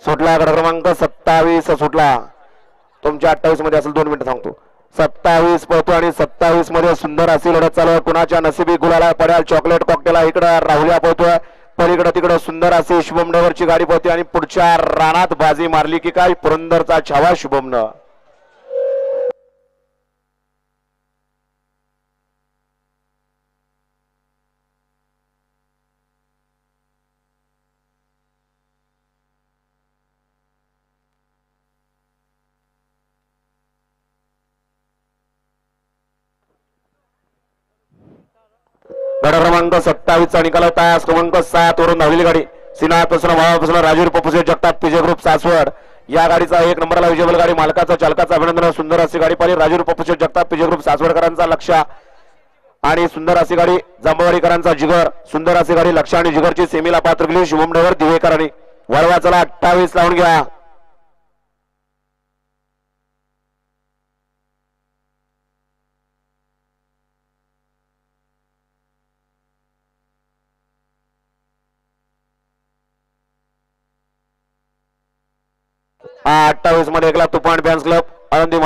सुटला गड क्रमांक 27 सुटला. तुमच्या 28 मध्ये असेल 2 मिनिटं सांगतो. 27 पळतो आणि 27 मध्ये सुंदर अशी लढत चालू आहे. कुणाच्या नशिबी गुलाला पडेल चॉकलेट कॉकटेल. इकडं राहुल्या पळतोय पलीकडे तिकडं सुंदर अशी शुभम ड्रायव्हरची गाडी पळते आणि पुढच्या रानात बाजी मारली की काय पुरंदरचा छावा शुभमनं. गड क्रमांक 27 चा निकाल होता. क्रमांक 7 वरून धावलेली गाडी सिनापासून भावापासून राजूर पपुसे जगताप पीजे ग्रुप सासवड या गाडीचा 1 नंबरला विजेबल गाडी मालकाचा चालकाचा अभिनंदन. सुंदर अशी गाडी पाहिली राजूर पपुसे जगताप पीजे ग्रुप सासवडकरांचा लक्ष आणि सुंदर अशी गाडी जांभवाडीकरांचा जिगर. सुंदर अशी गाडी लक्ष आणि जिगरची सेमीला पात्र केली शुभम ड्रायव्हर दिवेकरांनी. वळवा चला 28 लावून घ्या. हा 28 मध्ये एकला तुफान फॅन्स क्लब आनंदी